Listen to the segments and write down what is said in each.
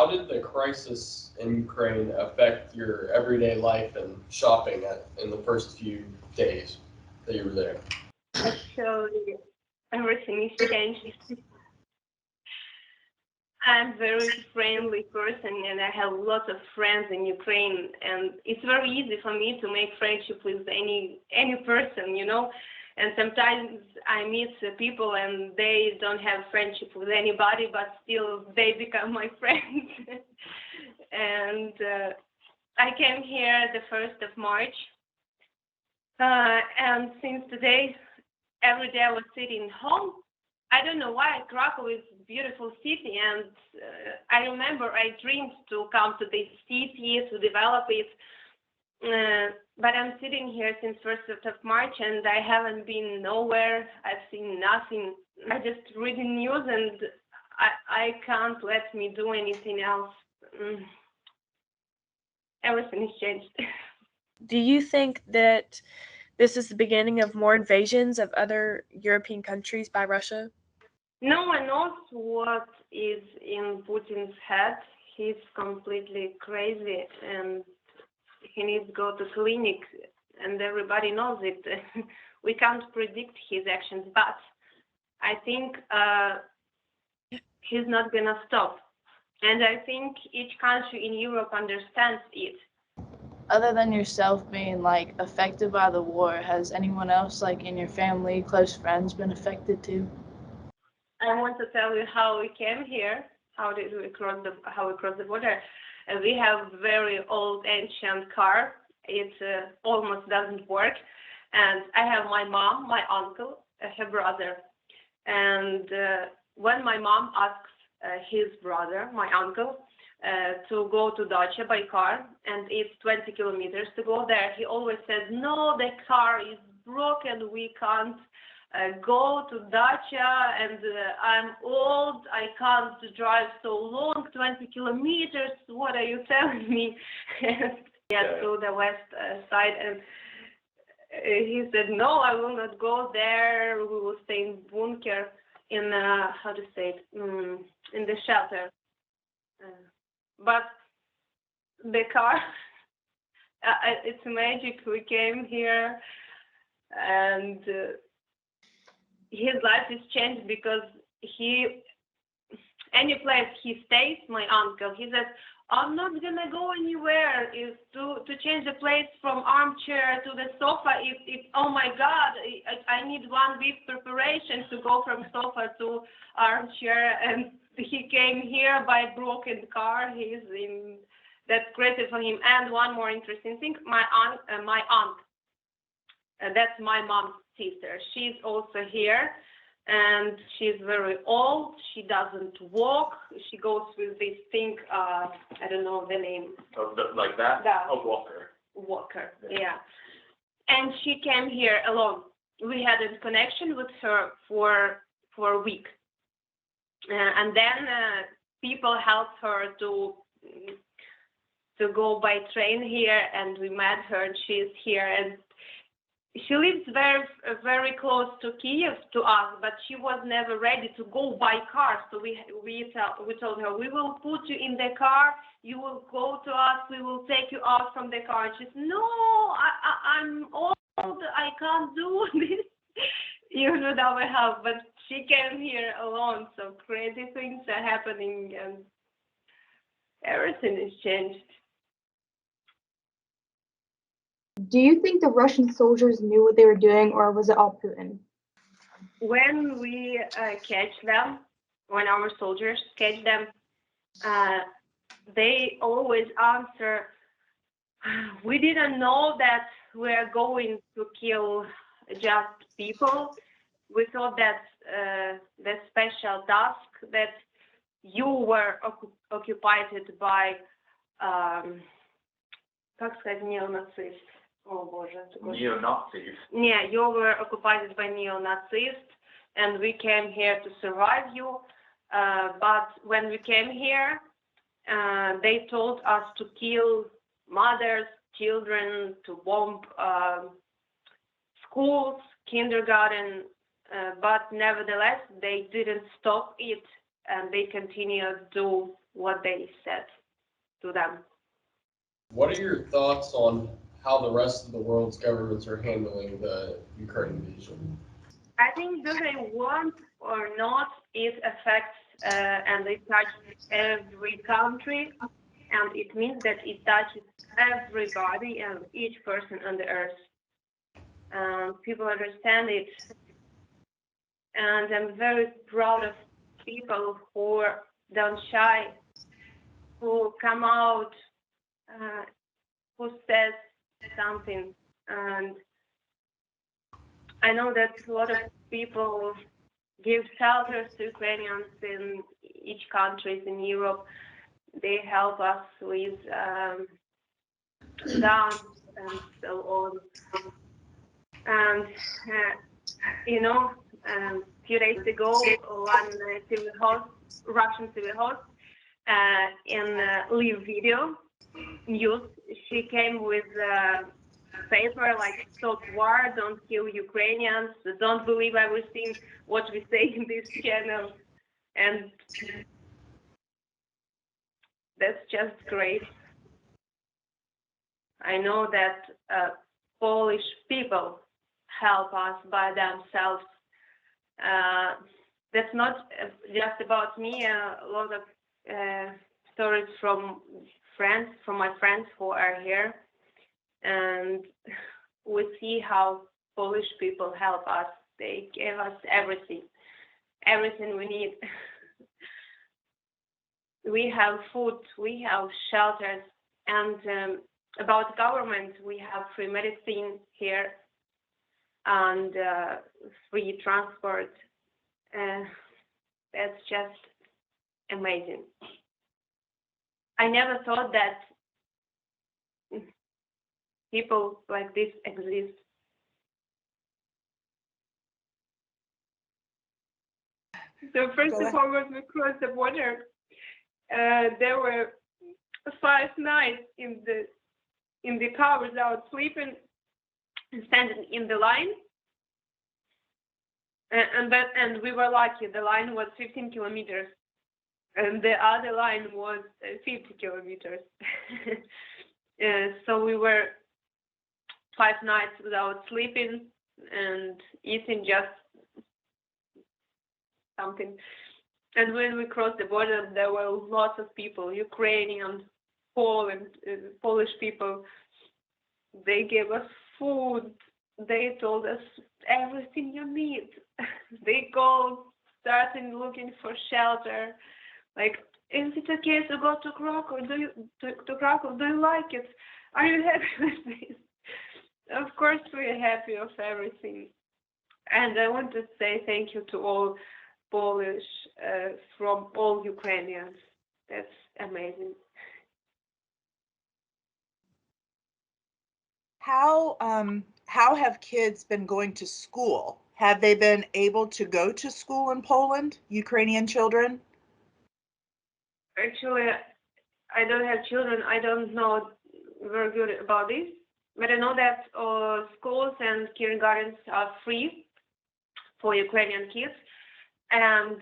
how did the crisis in Ukraine affect your everyday life and shopping in the first few days that you were there? Actually, everything is changed. I'm a very friendly person and I have lots of friends in Ukraine, and it's very easy for me to make friendship with any person, you know. And sometimes I meet people and they don't have friendship with anybody, but still they become my friends. And I came here the 1st of March, and since today, every day I was sitting home. I don't know why. Krakow is a beautiful city, and I remember I dreamed to come to this city to develop it. But I'm sitting here since 1st of March, and I haven't been nowhere. I've seen nothing. I just reading news, and I can't let me do anything else. Everything is changed. Do you think that this is the beginning of more invasions of other European countries by Russia? No one knows what is in Putin's head. He's completely crazy, and he needs to go to clinic, and everybody knows it. We can't predict his actions, but I think he's not gonna stop. And I think each country in Europe understands it. Other than yourself being like affected by the war, has anyone else like in your family, close friends been affected too? I want to tell you how we came here, how we crossed the border. We have very old ancient car. It almost doesn't work. And I have my mom, my uncle, her brother. And when my mom asks his brother, my uncle, to go to Dacia by car, and it's 20 kilometers to go there, he always says, no, the car is broken, we can't go to Dacia, and I'm old, I can't drive so long, 20 kilometers, what are you telling me? Yeah, to the west side, and he said, no, I will not go there, we will stay in bunker, in, how to say it, in the shelter. But the car, it's magic, we came here, and his life is changed because any place he stays, my uncle, he says, I'm not gonna go anywhere. Is to change the place from armchair to the sofa. If oh my God, I need 1 week preparation to go from sofa to armchair. And he came here by broken car. He's in. That's crazy for him. And one more interesting thing, my aunt, that's my mom's sister. She's also here. And she's very old. She doesn't walk. She goes with this thing. I don't know the name. Oh, like that? That. A walker. Walker. Yeah. And she came here alone. We had a connection with her for a week, and then people helped her to go by train here, and we met her. And she's here, and she lives very close to Kiev to us, but she was never ready to go by car. So we told her, we will put you in the car, you will go to us, we will take you out from the car. And she said, no, I'm old, I can't do this. You should have a help. But she came here alone, so crazy things are happening, and everything is changed. Do you think the Russian soldiers knew what they were doing, or was it all Putin? When we catch them, when our soldiers catch them, they always answer, we didn't know that we're going to kill just people. We thought that the special task that you were occupied by, как сказать, неонацист. Oh, Боже. Neo-Nazis. Yeah, you were occupied by neo-Nazis, and we came here to survive you. But when we came here, they told us to kill mothers, children, to bomb schools, kindergarten. But nevertheless, they didn't stop it, and they continued to what they said to them. What are your thoughts on how the rest of the world's governments are handling the Ukraine invasion? I think do they want or not, it affects and it touches every country, and it means that it touches everybody and each person on the earth. People understand it, and I'm very proud of people who don't shy, who come out, who says something. And I know that a lot of people give shelters to Ukrainians in each country in Europe. They help us with guns and so on. And a few days ago, one Russian civil host, in live video news, she came with paper like "Stop war, don't kill Ukrainians, don't believe everything what we say in this channel," and that's just great. I know that Polish people help us by themselves. That's not just about me. A lot of stories from my friends who are here, and we see how Polish people help us. They give us everything we need. We have food, we have shelters, and about government, we have free medicine here and free transport. That's just amazing. I never thought that people like this exist. So first of all, when we crossed the border, there were 5 nights in the car without sleeping, standing in the line, and we were lucky. The line was 15 kilometers, and the other line was 50 kilometers. So we were 5 nights without sleeping and eating just something. And when we crossed the border, there were lots of people, Ukrainian, Polish people. They gave us food. They told us everything you need. They called, started looking for shelter. Like, is it okay to go to Krakow? Do you like it? Are you happy with this? Of course, we're happy of everything. And I want to say thank you to all Polish from all Ukrainians. That's amazing. How have kids been going to school? Have they been able to go to school in Poland, Ukrainian children? Actually, I don't have children. I don't know very good about this, but I know that schools and kindergartens are free for Ukrainian kids, and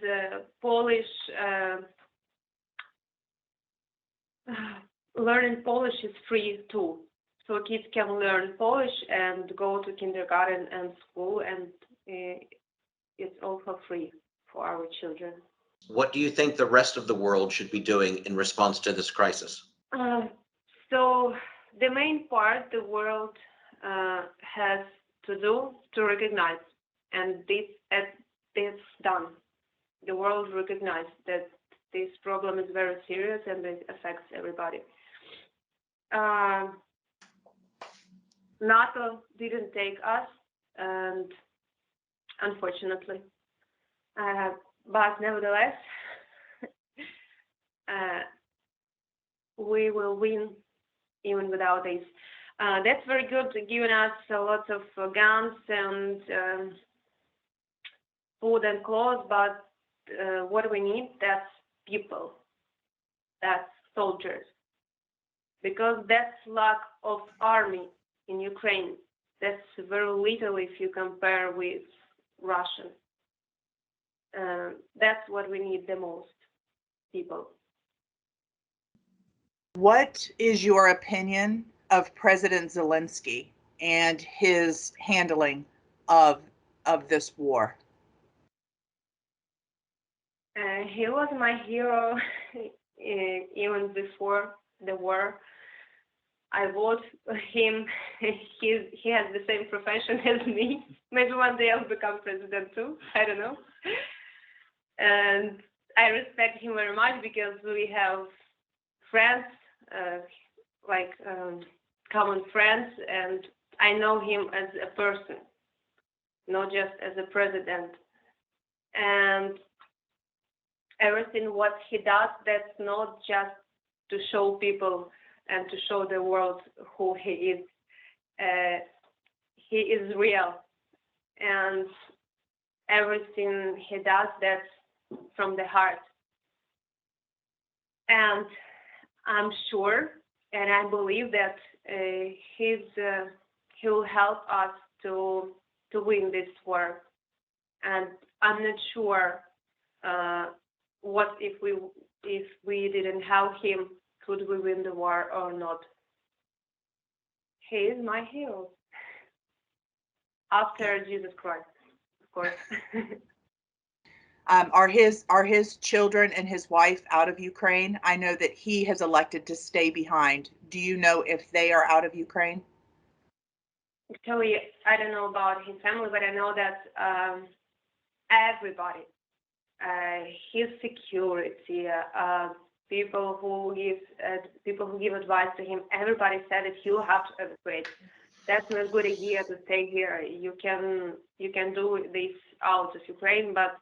Polish learning Polish is free too. So kids can learn Polish and go to kindergarten and school, and it's also free for our children. What do you think the rest of the world should be doing in response to this crisis? So the main part the world has to do to recognize, and this done. The world recognized that this problem is very serious and it affects everybody. NATO didn't take us, and unfortunately, but nevertheless, we will win even without this. That's very good, giving us a lot of guns and food and clothes, but what we need, that's people, that's soldiers. Because that's lack of army in Ukraine. That's very little if you compare with Russia. That's what we need the most, people. What is your opinion of President Zelensky and his handling of this war? He was my hero even before the war. I vote for him. He has the same profession as me. Maybe one day I'll become president too. I don't know. And I respect him very much because we have friends, common friends, and I know him as a person, not just as a president. And everything what he does, that's not just to show people and to show the world who he is. He is real, and everything he does, that's from the heart. And I'm sure, and I believe that he will help us to win this war. And I'm not sure what if we didn't have him, could we win the war or not? He is my hero. After Jesus Christ, of course. Are his children and his wife out of Ukraine? I know that he has elected to stay behind. Do you know if they are out of Ukraine? Actually, I don't know about his family, but I know that everybody, his security, people who give advice to him, everybody said that you have to evacuate. That's not a good idea to stay here. You can do this out of Ukraine, but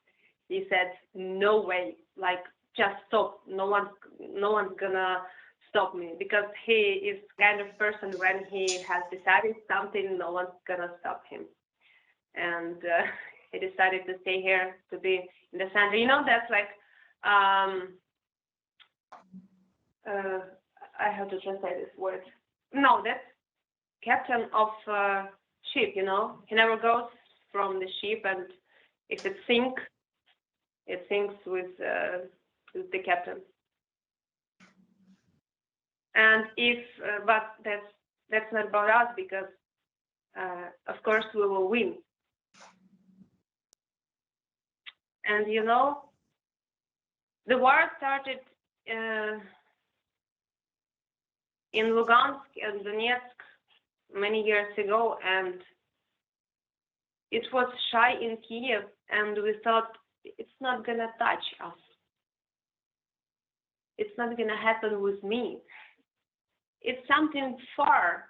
he said no way. Like, just stop. No one's gonna stop me, because he is kind of person when he has decided something, no one's gonna stop him. And he decided to stay here, to be in the center. You know, that's like I have to translate this word. No, that's captain of ship. You know, he never goes from the ship, and if it sinks with the captain. And but that's not about us, because of course we will win. And you know, the war started in Lugansk and Donetsk many years ago, and it was shy in Kiev, and we thought it's not gonna touch us. It's not gonna happen with me. It's something far.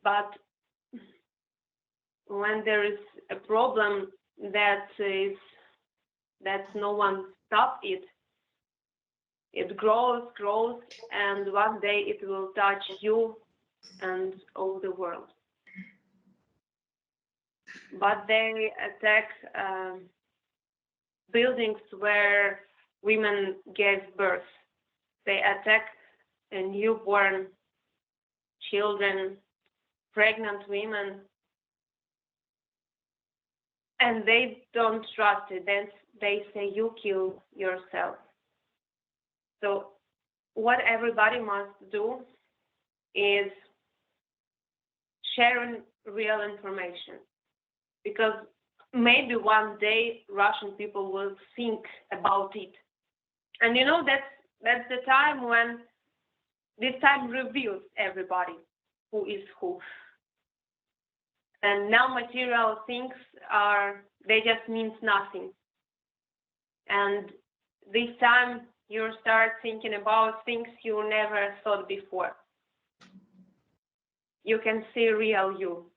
But when there is a problem that no one stop it, it grows, and one day it will touch you and all the world. But they attack buildings where women gave birth. They attack newborn children, pregnant women, and they don't trust it. Then they say, you kill yourself. So what everybody must do is sharing real information, because maybe one day Russian people will think about it. And you know, that's the time when this time reveals everybody who is who. And now material things they just means nothing. And this time you start thinking about things you never thought before. You can see real you.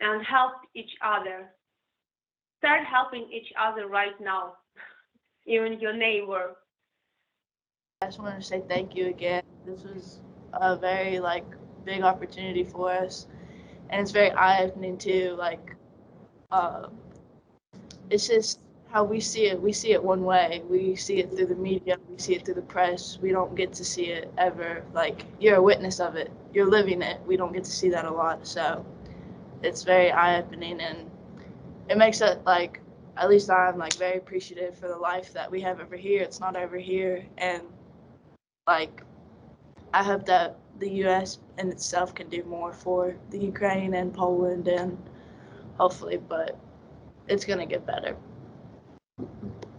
And help each other. Start helping each other right now, even your neighbor. I just want to say thank you again. This was a very big opportunity for us, and it's very eye-opening too. It's just how we see it. We see it one way. We see it through the media. We see it through the press. We don't get to see it ever. You're a witness of it. You're living it. We don't get to see that a lot. So it's very eye-opening, and it makes it at least I'm like very appreciative for the life that we have over here. It's not over here, and like I hope that the U.S. in itself can do more for the Ukraine and Poland, and hopefully, but it's gonna get better.